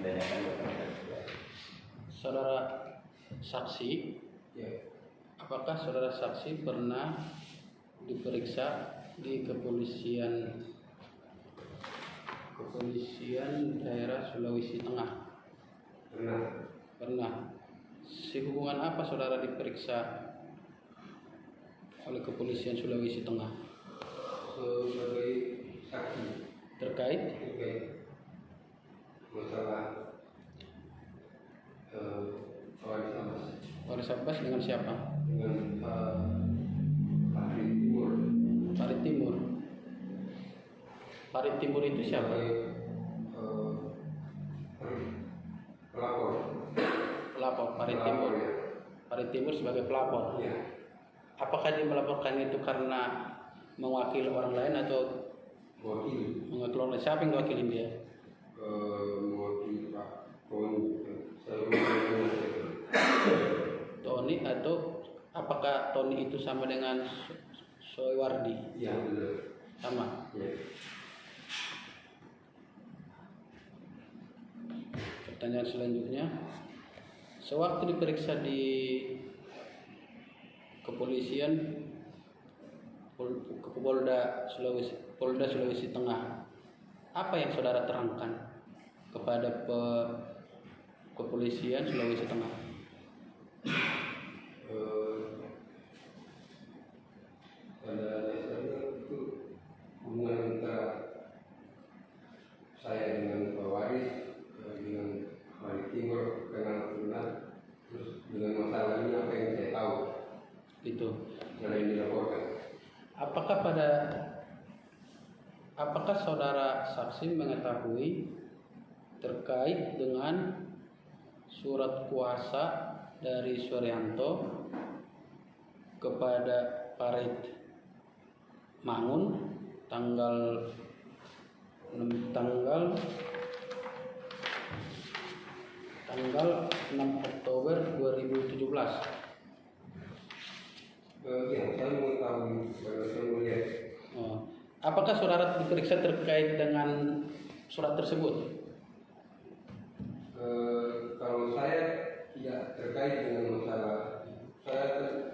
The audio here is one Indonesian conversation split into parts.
ditanyakan kepada Saudara saksi, apakah saudara saksi pernah diperiksa di kepolisian daerah Sulawesi Tengah? Pernah. Sehubungan apa saudara diperiksa oleh kepolisian Sulawesi Tengah? Sebagai saksi Terkait masalah Waris Abbas dengan siapa? dengan Farid Timur. Farid Timur. Farid Timur itu siapa? Pelapor. Pelapor. Farid Timur. Ya. Farid Timur sebagai pelapor. Ya. Apakah dia melaporkan itu karena mewakili orang lain atau Mewakili. mewakili orang lain? Siapa yang mewakili dia? Mewakili Pak Tony. Saya mewakili. Tony, atau apakah Tony itu sama dengan Soewardi? Ya, benar. Sama. Ya. Pertanyaan selanjutnya, sewaktu diperiksa di kepolisian Polda Sulawesi Tengah, apa yang saudara terangkan kepada kepolisian Sulawesi Tengah? Pada dasarnya itu hubungan antara saya dengan Pak Waris, dengan Farid Timur, kenal, terus dengan masalah ini apa yang saya tahu, Itu. mana yang dilaporkan. Apakah saudara saksi mengetahui terkait dengan surat kuasa dari Suryanto kepada Farid Mangun tanggal 6 Oktober 2017? Ya, saya mengetahui, saya melihat. Oh. Apakah saudara diperiksa terkait dengan surat tersebut? Kalau saya tidak terkait dengan masalah, saya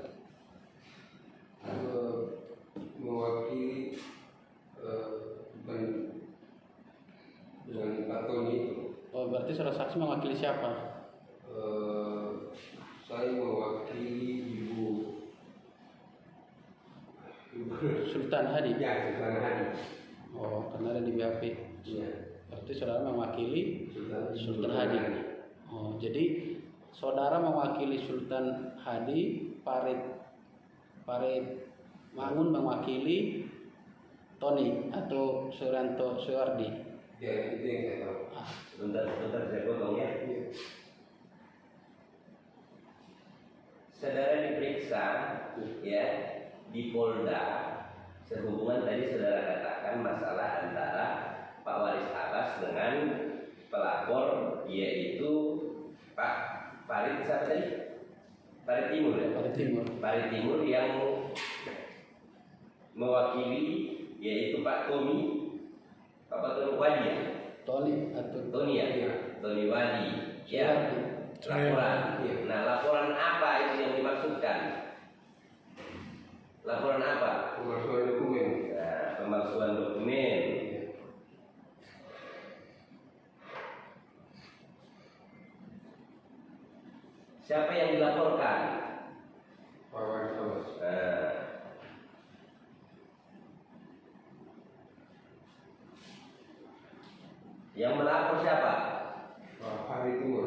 mewakili bukan dengan Pak Tony itu. Oh, berarti saudara saksi mewakili siapa? Saya mewakili Ibu Sultan Hadi. Ya, Sultan Hadi. Oh, karena ada di BAP. Iya. Berarti saudara mewakili Sultan Hadi. Hadi. Oh, jadi saudara mewakili Sultan Hadi, Farid Mangun mewakili Tony atau Suryanto Soewardi. Ya, itu yang saya tahu. Sebentar saya potong ya. Saudara diperiksa ya di Polda sehubungan tadi saudara katakan masalah antara Pak Waris Abbas dengan pelapor yaitu Pak Farid siapa tadi? Farid Timur ya? Farid Timur yang mewakili yaitu Pak Tony Wadi ya? Tony atau Tony ya? Tony Wadi ya. Laporan. Nah, laporan apa itu yang dimaksudkan? Laporan apa? Pemalsuan dokumen. Nah, pemalsuan dokumen. Siapa yang dilaporkan? Pak Waris Abbas. Nah, yang melapor siapa? Pak Farid Timur.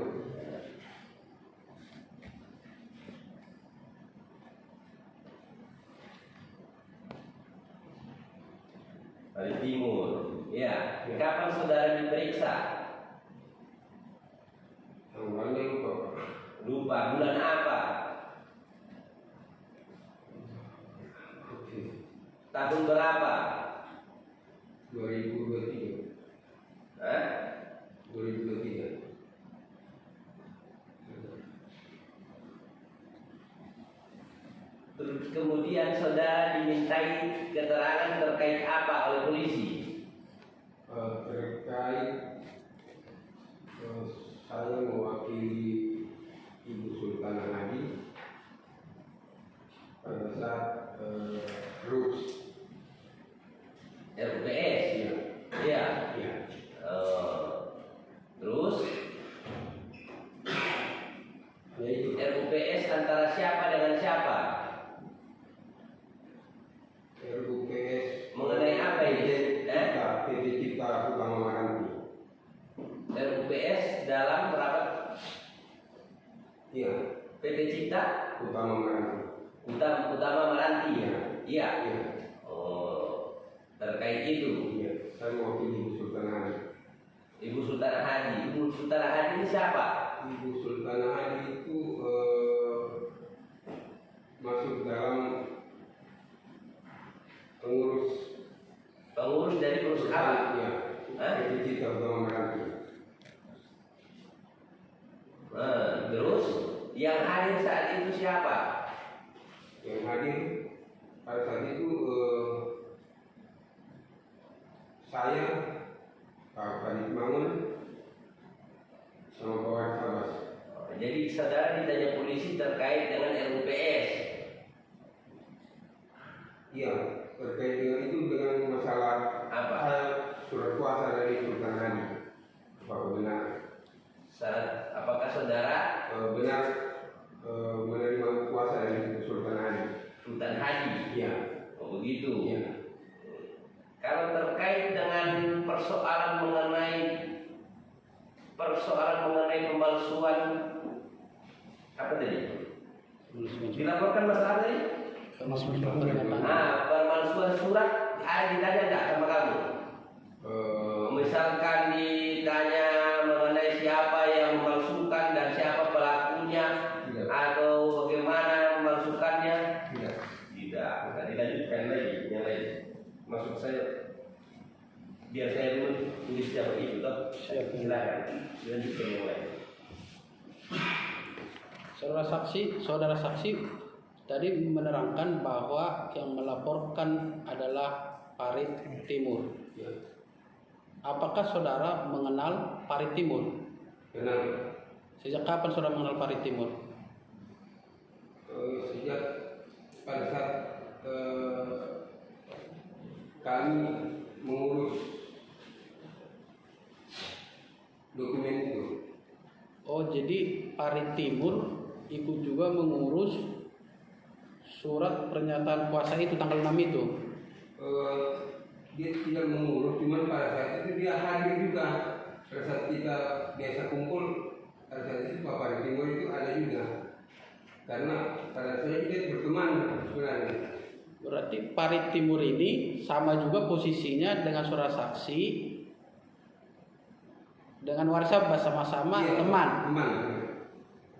Farid Timur. Ya. Kapan saudara diperiksa? Tanggalnya lupa. Lupa bulan apa? Oke. Tahun berapa? 2023. Hah? 2023. Kemudian saudara dimintai keterangan terkait apa oleh polisi? Terkait RUPS antara siapa dengan siapa? RUPS Mengenai apa ini? PT Cipta Utama Maranti. RUPS dalam rapat Iya, PT Cipta Utama Maranti. Utama Maranti. Iya. Iya. Iya. Oh, terkait itu. Iya, saya mau Ibu Sultan Haji. Ibu Sultan Haji. Ibu Sultan Haji ini siapa? Ibu Sultan Haji itu masuk dalam pengurus dari perusahaan. Iya. Hah? PT Cipta Utama Maranti. Terus yang hadir saat itu siapa? Yang hadir pada saat itu saya, Pak Fadil Mangun, sama Pak Waris Abbas. Jadi saudara ditanya polisi terkait dengan RUPS. Iya, terkait dengan itu dengan masalah Apa? Surat kuasa dari Sultan Haji. Apakah benar? Apakah saudara Benar menerima kuasa dari Sultan Haji? Sultan Haji? Iya. Oh begitu. Iya. Kalau terkait dengan persoalan mengenai pemalsuan apa tadi? Dilaporkan masalah tadi? Pemalsuan surat ada ditanya nggak sama kamu? Misalkan ditanya mengenai siapa yang memalsukan dan siapa pelakunya, Tidak. atau bagaimana memalsukannya? Tidak. Tidak. Tadi lanjutkan lagi, yang lain. Maksud saya, biar saya dulu tulis siapa itu, toh. Silakan. Lanjutkan yang lain. Saudara saksi tadi menerangkan bahwa yang melaporkan adalah Parit Timur. Ya. Apakah saudara mengenal Parit Timur? Benar. Sejak kapan saudara mengenal Parit Timur? Sejak pada saat kami mengurus dokumen itu. Oh, jadi Parit Timur ikut juga mengurus surat pernyataan kuasa itu tanggal 6 itu. Dia tidak mengurus, cuman pada saat itu dia hadir juga. Pada saat kita biasa kumpul, pada saat itu Pak Parit Timur itu ada juga. Karena pada saat itu dia berteman sebenarnya. Berarti Parit Timur ini sama juga posisinya dengan saudara saksi dengan Waris Abbas, sama-sama Iya,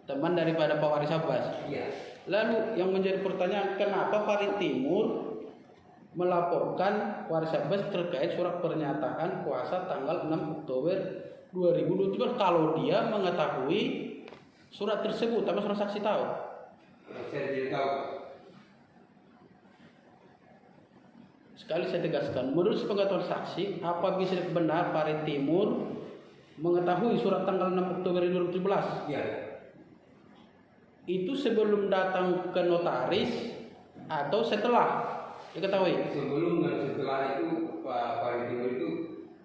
teman daripada Pak Waris Abbas. Iya. Lalu yang menjadi pertanyaan, kenapa Parit Timur melaporkan Waris Abbas terkait surat pernyataan kuasa tanggal 6 Oktober 2017 kalau dia mengetahui surat tersebut, tapi saudara saksi tahu? Saya tidak tahu. Sekali saya tegaskan, menurut pengetahuan saksi, apa bisa benar Parit Timur mengetahui surat tanggal 6 Oktober 2017? Iya. Itu sebelum datang ke notaris atau setelah diketahui? Sebelum dan setelah itu Pak Parit Timur itu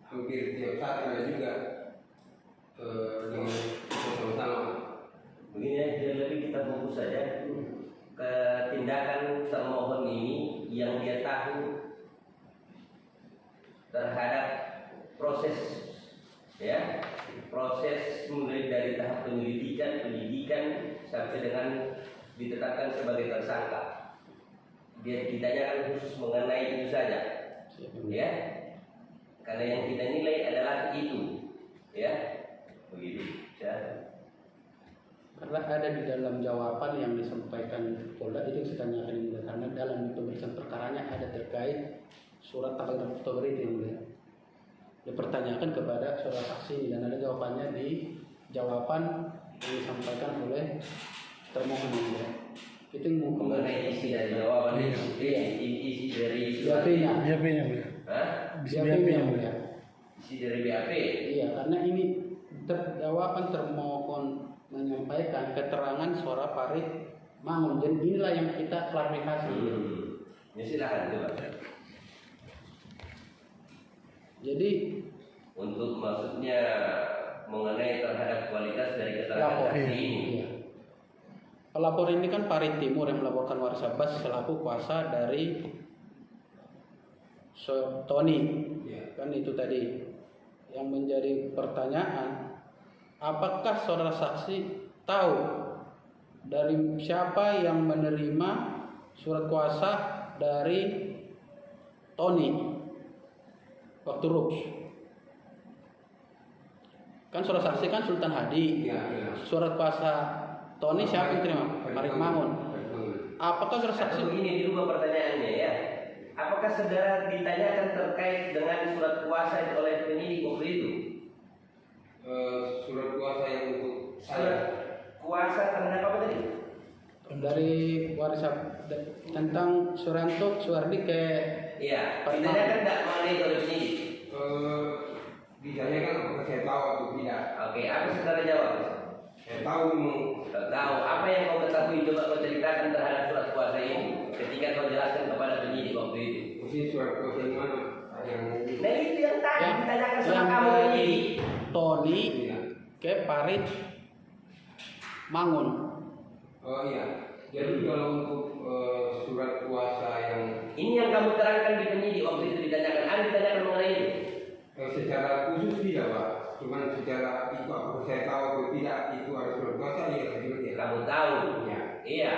hampir tiap saat ada juga dengan sama-sama. Begini aja, lebih kita fokus saja ke tindakan termohon ini yang dia tahu terhadap proses, ya, proses mulai dari tahap penyidikan sampai dengan ditetapkan sebagai tersangka. Dia ditanyakan khusus mengenai itu saja, ya, karena yang kita nilai adalah itu, ya, begitu. Ya. Karena ada di dalam jawaban yang disampaikan Polda itu saya tanyakan ini, karena dalam pemeriksaan perkaranya ada terkait surat tanggal 6 Oktober itu yang mulia. Dipertanyakan kepada saudara saksi dan ada jawabannya di jawaban yang disampaikan oleh termohon yang mulia. Itu yang Mengenai isi dari jawaban isi dari BAP-nya. Hah? BAP-nya mulia. Isi dari BAP. Iya, karena ini jawaban termohon menyampaikan keterangan suara Parit Mangun. Jadi inilah yang kita klarifikasi. Ya silakan coba. Jadi Untuk maksudnya mengenai terhadap kualitas dari keterangan saksi ini. iya. pelapor ini kan Parit Timur yang melaporkan Waris Abbas selaku kuasa dari Tony. Ya. Kan itu tadi yang menjadi pertanyaan, apakah saudara saksi tahu dari siapa yang menerima surat kuasa dari Tony waktu Rups? Kan saudara saksi kan Sultan Hadi. Ya, ya. Surat kuasa Tony siapa yang terima? Farid Mangun. Apakah saudara saksi? Atau begini, dirubah pertanyaannya ya. Apakah saudara ditanyakan terkait dengan surat kuasa itu oleh penyidik waktu itu? Surat kuasa yang untuk Surat saya. kuasa terhadap apa tadi? Dari Waris tentang Suranto Suwardi ke Iya, Farid ditanyakan tidak mengenai itu oleh penyidik? Ditanyakan apakah saya tahu atau tidak. Oke, apa saudara jawab? Saya tahu memang. Tahu. Apa yang kau ketahui? Coba kau ceritakan terhadap surat kuasa ini ketika kau jelaskan kepada penyidik waktu itu. Mesti surat kuasa yang mana? Yang Nah itu yang tadi Yang- ditanyakan sama yang kamu dari penyidik. Tony iya. ke Farid Mangun. Oh iya. Jadi kalau untuk surat kuasa yang Ini yang kamu terangkan di penyidik waktu itu ditanyakan. Anda ditanyakan mengenai itu. secara khusus tidak Pak. Cuman secara itu apakah saya tahu atau tidak itu ada surat kuasa ya saya bilang ya. Kamu tahu. Ya. Iya.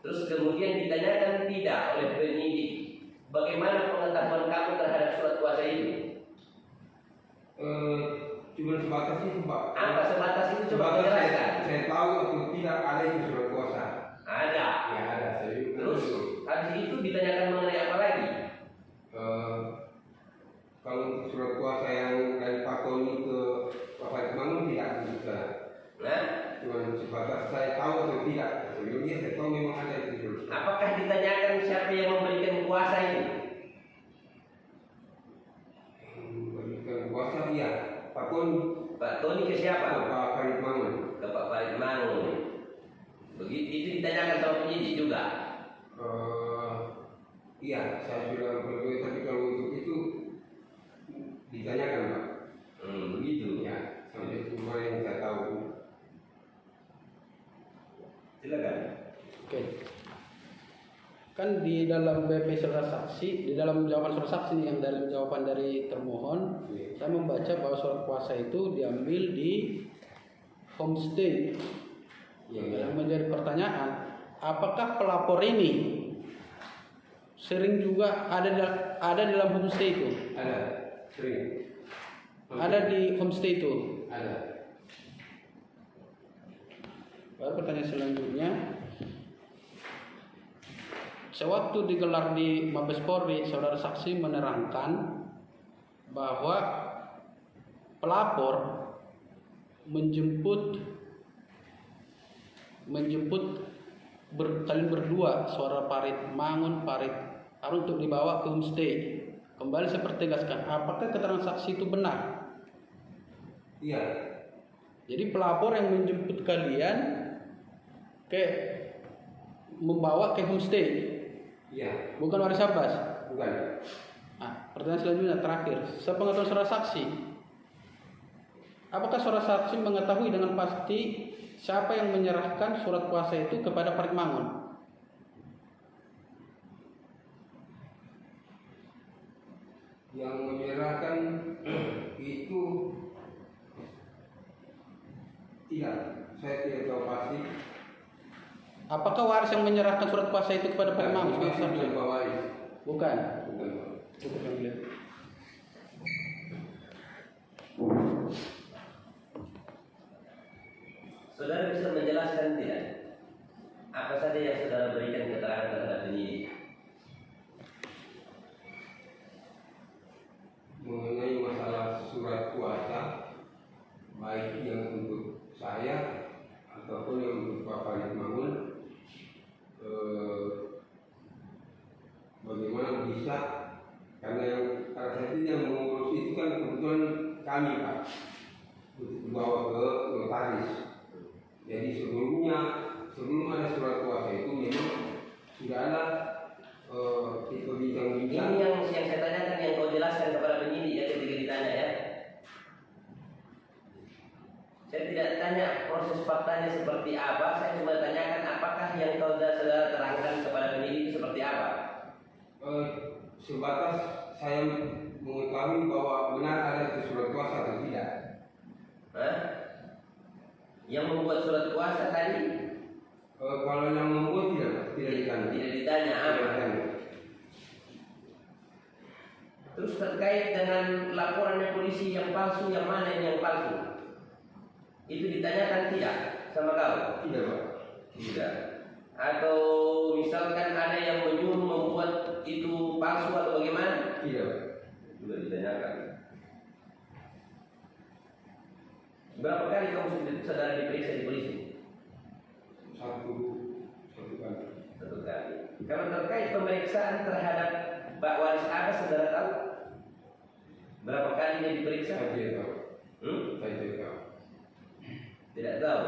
Terus kemudian ditanyakan tidak oleh penyidik. Bagaimana pengetahuan kamu terhadap surat kuasa itu? Cuman sebatas itu Pak. Apa sebatas itu? Coba kau Sebatas jelaskan. saya tahu atau tidak ada itu surat kuasa. Ada. Ya ada. Saya Terus habis itu ditanyakan mengenai apa lagi? Kalau untuk surat kuasa yang dari Pak Tony ke Pak Farid Mangun tidak bisa. Nah, Cuma sebatas saya tahu atau tidak. Sebelumnya saya tahu memang ada itu. apakah ditanyakan siapa yang memberikan kuasa ini? Berikan kuasa iya. Pak Tony Pak Tony ke ke siapa? Pak Farid Mangun. Ke Pak Farid Mangun. Begitu itu ditanyakan sama penyidik juga. Iya, saya sudah berdua tapi kalau untuk itu ditanyakan Pak. Begitu. Ya, sampai cuma yang saya tahu. Silakan. Oke. Kan di dalam BP saudara saksi, di dalam jawaban saudara saksi nih, yang dalam jawaban dari termohon, saya membaca bahwa surat kuasa itu diambil di homestay. Yang menjadi pertanyaan, apakah pelapor ini sering juga ada dalam homestay itu? Ada, sering. Ada di homestay itu. Ada. Baru pertanyaan selanjutnya, sewaktu digelar di Mabes Polri, saudara saksi menerangkan bahwa pelapor menjemput kalian berdua, suara Farid Mangun, Farid Harun, untuk dibawa ke homestay. Kembali saya pertegaskan, apakah keterangan saksi itu benar? Iya. Jadi pelapor yang menjemput kalian membawa ke homestay, Iya. bukan Waris Abbas. Bukan. Nah, pertanyaan selanjutnya terakhir, sepengetahuan saudara saksi, apakah saudara saksi mengetahui dengan pasti siapa yang menyerahkan surat kuasa itu kepada Farid Mangun? Yang menyerahkan itu tidak, saya tidak tahu pasti. Apakah waris yang menyerahkan surat kuasa itu kepada Farid Mangun? Itu yang Pak Waris. Bukan. Bukan. Cukup yang mulia. Saudara bisa menjelaskan tidak? Apa saja yang saudara berikan keterangan terhadap penyidik? Mengenai masalah surat kuasa, baik yang untuk saya ataupun yang untuk Pak Farid Mangun, bagaimana bisa, karena saya itu yang mengurus itu kan kebetulan kami Pak, untuk dibawa ke notaris. Jadi sebelum ada surat kuasa itu memang sudah ada bincang-bincang. Ini yang saya tanyakan, yang kau jelaskan kepada penyidik ya ketika ditanya ya. Saya tidak tanya proses faktanya seperti apa, saya cuma tanyakan apakah yang saudara terangkan kepada penyidik itu seperti apa. Sebatas saya mengetahui bahwa benar ada itu surat kuasa atau tidak. Hah? Yang membuat surat kuasa tadi? Kalau yang membuat tidak ditanya. Tidak ditanya apa? Terus terkait dengan laporannya polisi yang palsu, yang mana yang palsu? Itu ditanyakan tidak sama kau? Tidak, Pak. Tidak. Atau misalkan ada yang menyuruh membuat itu palsu atau bagaimana? Tidak, Pak. Juga ditanyakan. Berapa kali kamu saudara diperiksa di polisi? Satu kali. Satu kali. Kalau terkait pemeriksaan terhadap Pak Waris Abbas, saudara tahu berapa kali dia diperiksa? Saya tidak tahu. Saya tidak tahu. Tidak tahu.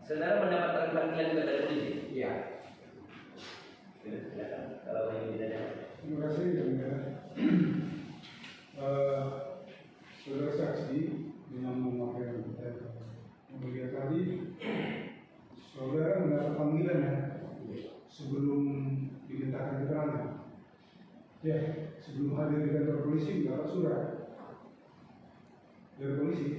Saudara mendapatkan panggilan dari polisi? Iya. Silakan. Kalau ingin ditanya. Terima kasih, Yang Mulia. Saudara saksi dengan memakai Mulia tadi, saudara mendapat panggilan ya sebelum dimintakan keterangan. Ya, sebelum hadir di kantor polisi mendapat surat dari polisi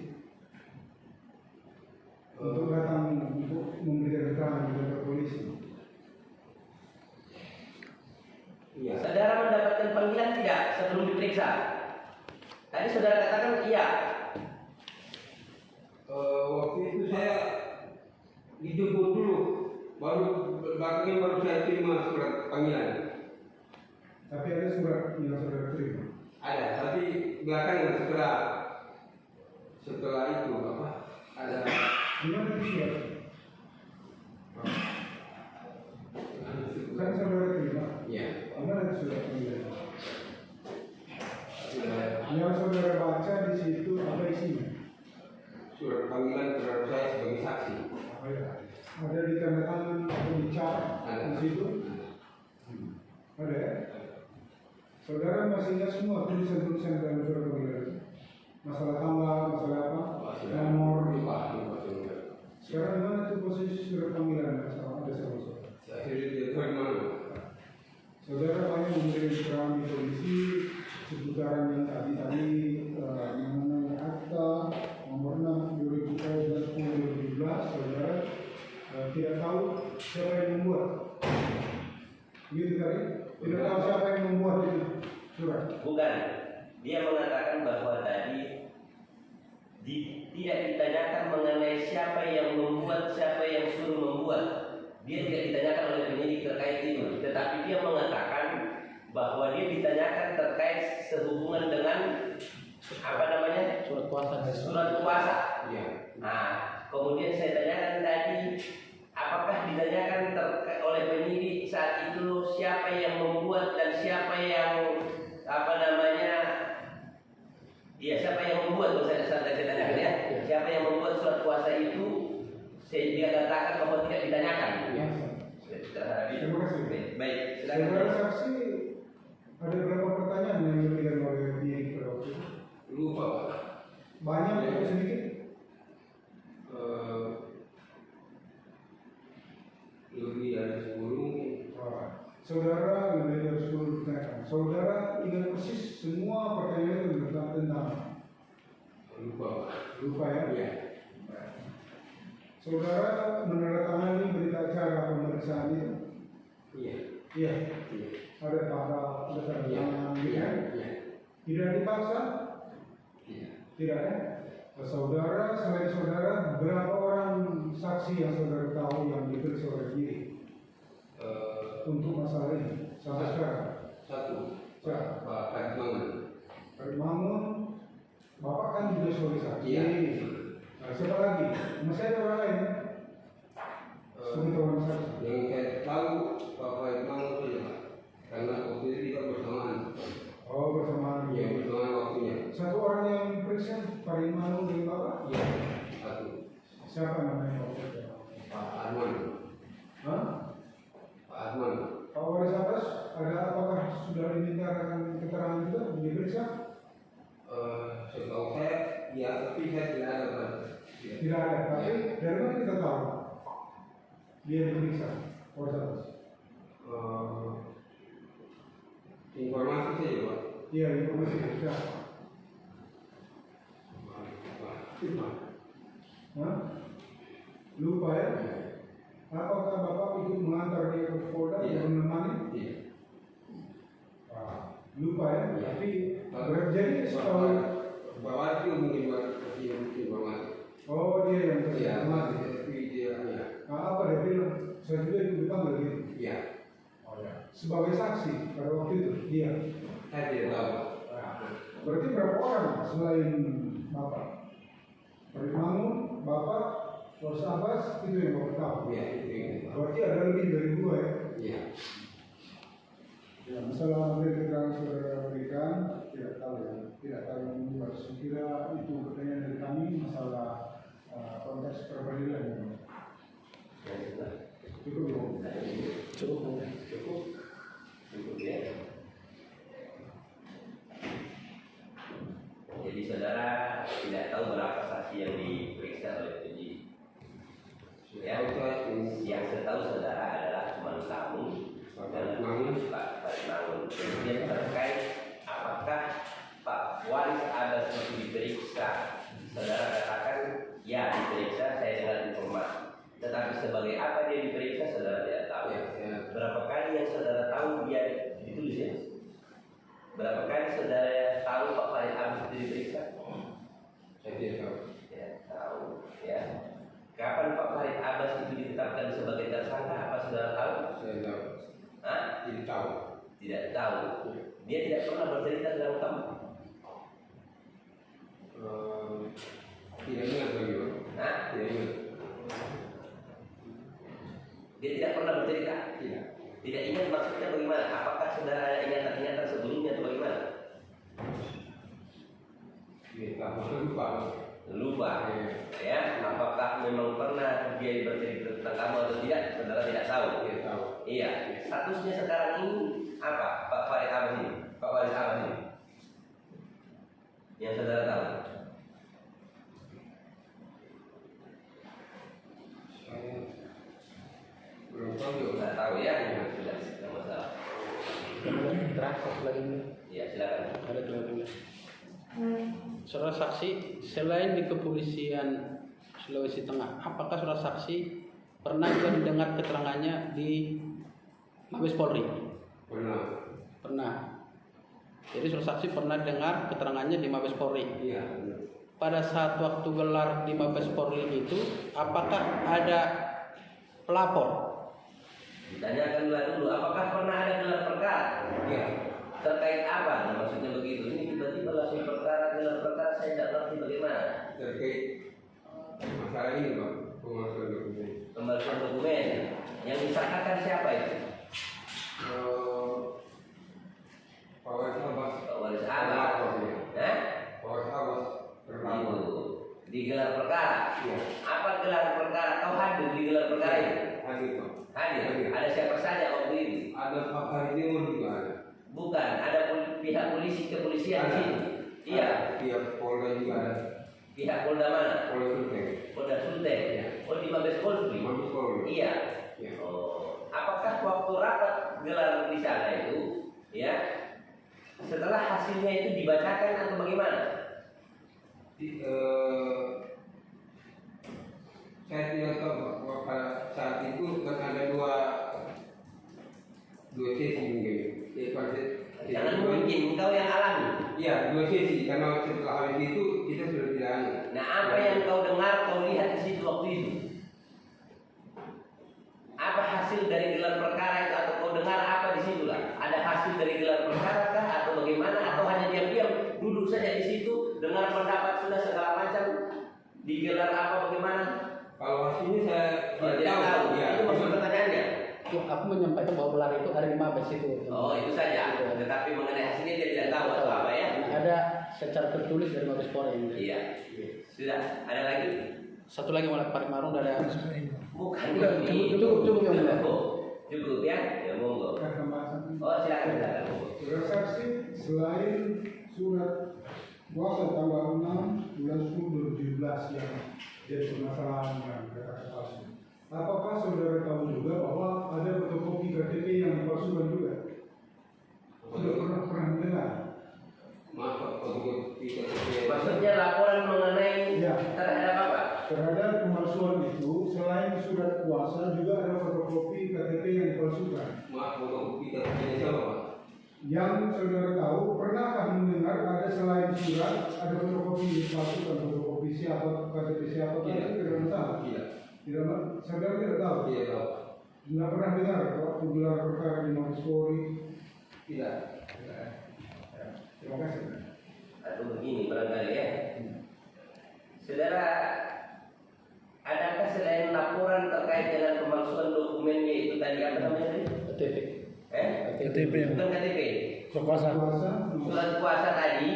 untuk datang untuk memberikan keterangan di kantor polisi. Iya. Saudara mendapatkan panggilan tidak sebelum diperiksa? Tadi saudara katakan iya. Waktu itu saya dijemput dulu, baru saya terima surat panggilan. Tapi ada surat yang saudara terima. Ada, tapi belakangan setelah itu apa? Ada. Di mana itu surat? Kan saudara terima. Iya. Di mana itu surat panggilan? Yang saudara baca di situ apa isinya? Surat panggilan terhadap saya sebagai saksi. Apa ya? Ada di tanda tangan atau dicat di situ? Ada ya? Saudara masih ingat semua tulisan-tulisan dalam surat panggilan? Masalah tanggal, masalah apa? Nomor. Sekarang mana itu posisi surat panggilan? Ada sama saudara. Saya tidak tahu di mana. Saudara banyak memberi keterangan di polisi seputaran yang tadi mengenai akta nomor 6 2010 saudara tidak tahu siapa yang membuat. Gitu tadi? Tidak tahu siapa yang membuat itu surat. Bukan. Dia mengatakan bahwa tadi tidak ditanyakan mengenai siapa yang membuat, siapa yang suruh membuat. Dia tidak ditanyakan oleh penyidik terkait itu, tetapi dia mengatakan bahwa dia ditanyakan terkait sehubungan dengan apa namanya? Surat kuasa. Surat kuasa. Iya. Nah, kemudian saya tanyakan tadi, apakah ditanyakan oleh penyidik saat itu siapa yang membuat dan siapa yang apa namanya? Iya, siapa yang membuat? Saya tanyakan ya. Siapa yang membuat surat kuasa itu? Dia katakan bahwa tidak ditanyakan. Ya. Terima kasih. Baik, Saudara silakan. saksi, ada berapa pertanyaan yang diberikan oleh penyidik pada waktu itu? Lupa, Pak. Banyak atau sedikit? Lebih dari 10 mungkin. Saudara lebih dari 10 pertanyaan. Saudara ingat persis semua pertanyaan itu tentang Lupa, Pak. lupa ya? Iya. Saudara menandatangani berita acara pemeriksaan itu? Iya. Iya. Iya. Ada tanda tangan gitu Iya. kan? Iya. Tidak dipaksa? Iya. Tidak ya? Saudara, selain saudara, berapa orang saksi yang saudara tahu yang diperiksa oleh diri untuk masalah ini sampai sekarang? Satu. Siapa? Pak Fatmangun. Pak Mangun, Bapak kan juga sebagai saksi. Iya. Nah, siapa lagi? Masih ada orang lain? Sebagai orang saksi. Yang saya tahu Pak Fatmangun saja, Pak. Karena waktu itu kita bersamaan. Oh, bersamaan. Iya, bersamaan waktunya. Satu orang yang periksa Pak Mangun dengan Bapak? Iya. Satu. Siapa namanya waktu itu? Pak Arman. Hah? Pak Arman. Pak Waris Abbas, ada apakah sudah diminta mendengarkan keterangan juga diperiksa? Setahu saya, ya, tapi saya tidak ada Pak. Ya. Tidak ada, tapi dari mana kita tahu dia diperiksa? Polres. Informasi saja Pak. Iya, informasi siapa? Hah? Lupa ya? Apakah Bapak ikut mengantar dia ke Polda Iya. untuk menemani? Iya. Lupa ya? Iya. Tapi jadi setahu Bapak itu mungkin buat informasi. oh dia yang kasih Iya, informasi. tapi dia, ya. Apa dia bilang? Saya juga ikut dipanggil gitu. Iya. Oh ya. Sebagai saksi pada waktu itu dia. Saya tidak tahu. Berarti berapa orang selain Bapak? Mangun, Bapak, Polres Abbas, itu yang Bapak tahu. Iya, itu. Berarti ada lebih dari 2 ya? Iya. Ya, masalah dari keterangan saudara berikan, tidak tahu ya. Tidak tahu yang membuat. Saya kira itu pertanyaan dari kami masalah konteks peradilan. Cukup ya? Cukup ya. Jadi saudara tidak tahu berapa saksi yang diperiksa oleh penyidik. Ya, yang setahu saudara adalah cuma kamu dan Pak Mangun. Kemudian terkait apakah Pak Waris ada seperti diperiksa, saudara katakan ya diperiksa, saya dengar informasi. Tetapi sebagai apa dia diperiksa saudara tidak tahu. Ya. Berapa kali yang saudara tahu dia ditulis ya? Berapa kali saudara tahu Pak Farid Abbas itu diperiksa? Saya tidak tahu. Ya, tahu. Ya. Kapan Pak Farid Abbas itu ditetapkan sebagai tersangka? Apa saudara tahu? Saya tahu. Hah? Tidak tahu. Tidak tahu. Dia tidak pernah bercerita dalam kamu. Tidak ingat lagi Pak. Hah? Tidak ingat. Dia tidak pernah bercerita. Tidak. Tidak ingat maksudnya bagaimana? Apakah saudara ada ingatan-ingatan sebelumnya atau bagaimana? Tidak tahu. Lupa. Lupa. Ya. Apakah memang pernah dia bercerita tentang kamu atau tidak? Saudara tidak tahu. Tidak tahu. Iya. Statusnya sekarang ini apa? Pak Farid Abbas ini, Pak Waris Abbas ini, yang saudara tahu? Saya belum tahu juga. Nggak tahu ya? Sudah, tidak masalah. Terakhir lagi. Ya silakan. Ada dua. Saudara saksi, selain di kepolisian Sulawesi Tengah, apakah saudara saksi pernah juga mendengar keterangannya di Mabes Polri? Pernah. Jadi saudara saksi pernah dengar keterangannya di Mabes Polri. Iya. Pada saat waktu gelar di Mabes Polri itu, apakah ada pelapor? Ditanyakan dulu, apakah pernah ada gelar perkara? Iya. Terkait apa? Nah, maksudnya begitu. Ini tiba-tiba langsung perkara, gelar perkara, saya tidak ngerti bagaimana. Terkait masalah ini Pak, pemalsuan dokumen. Pemalsuan dokumen. Yang disangkakan siapa itu? Pak Waris Abbas. Pak Waris Abbas. Nah, Pak Waris Abbas. itu di gelar perkara. Iya. Apa gelar perkara? Kau hadir di gelar perkara itu? Hadir Pak. Hadir. Ada siapa saja waktu itu? Ada Pak Hari Timur juga ada. Bukan. Ada pihak polisi kepolisian di sini. Iya. Pihak Polda juga ada. Pihak Polda mana? Polda Sulteng. Polda Sulteng. Iya. Oh di Mabes Polri. Mabes Polri. Iya. Iya. Oh, apakah waktu rapat gelar di sana itu, ya, setelah hasilnya itu dibacakan atau bagaimana? Saya tidak tahu Pak, pada saat itu kan ada dua sesi mungkin. Jangan mungkin engkau yang alami. Iya, dua sesi karena setelah habis itu kita sudah tidak ada. Nah, apa yang kau dengar, kau lihat di situ waktu itu? Apa hasil dari gelar perkara itu atau kau dengar apa di situ lah? Ada hasil dari gelar perkara kah atau bagaimana? Atau hanya diam-diam duduk saja di situ dengar pendapat sudah segala macam digelar apa bagaimana? Kalau hasilnya saya Tidak tahu. Ya, Itu maksud pertanyaannya. Aku menyampaikan bahwa gelar itu ada di Mabes itu. Oh itu saja. Tetapi mengenai hasilnya dia tidak tahu atau apa ya? Ada secara tertulis dari Mabes Polri. Iya. Sudah. Ada lagi? Satu lagi mulai Pak Marung ada. Bukan. Cukup yang mulia. Cukup ya. Ya monggo. Kan pembahasan Oh silakan. Bersaksi selain surat kuasa tanggal 6 bulan 10 2017 yang jadi permasalahan dengan KTP palsu. Apakah saudara tahu juga bahwa ada fotokopi KTP yang dipalsukan juga? Sudah pernah mendengar? Maaf Pak, fotokopi KTP. Maksudnya laporan mengenai Ya. terhadap apa? Terhadap pemalsuan itu, selain surat kuasa juga ada fotokopi KTP yang dipalsukan. Maaf, fotokopi KTP siapa Pak? Yang saudara tahu, pernahkah mendengar ada selain surat, ada fotokopi dipalsukan, fotokopi siapa, KTP siapa, kan Tidak. itu tidak tahu. Tidak. Tidak, saudara tidak tahu. Tidak tahu. Tidak pernah dengar waktu gelar perkara di Mabes Polri. Tidak. Terima kasih. Atau begini barangkali ya. Saudara, adakah selain laporan terkait dengan pemalsuan dokumen yaitu tadi apa namanya tadi? KTP. KTP. Bukan KTP. Kuasa. Surat kuasa tadi.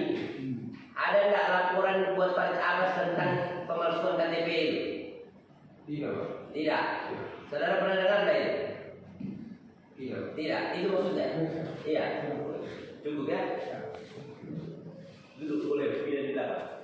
Ada nggak laporan buat Farid Abbas tentang pemalsuan KTP itu? Tidak Pak. Tidak. Saudara pernah dengar nggak itu? Tidak. Tidak. Itu maksudnya? Iya. Cukup ya? Duduk boleh, tidak di belakang.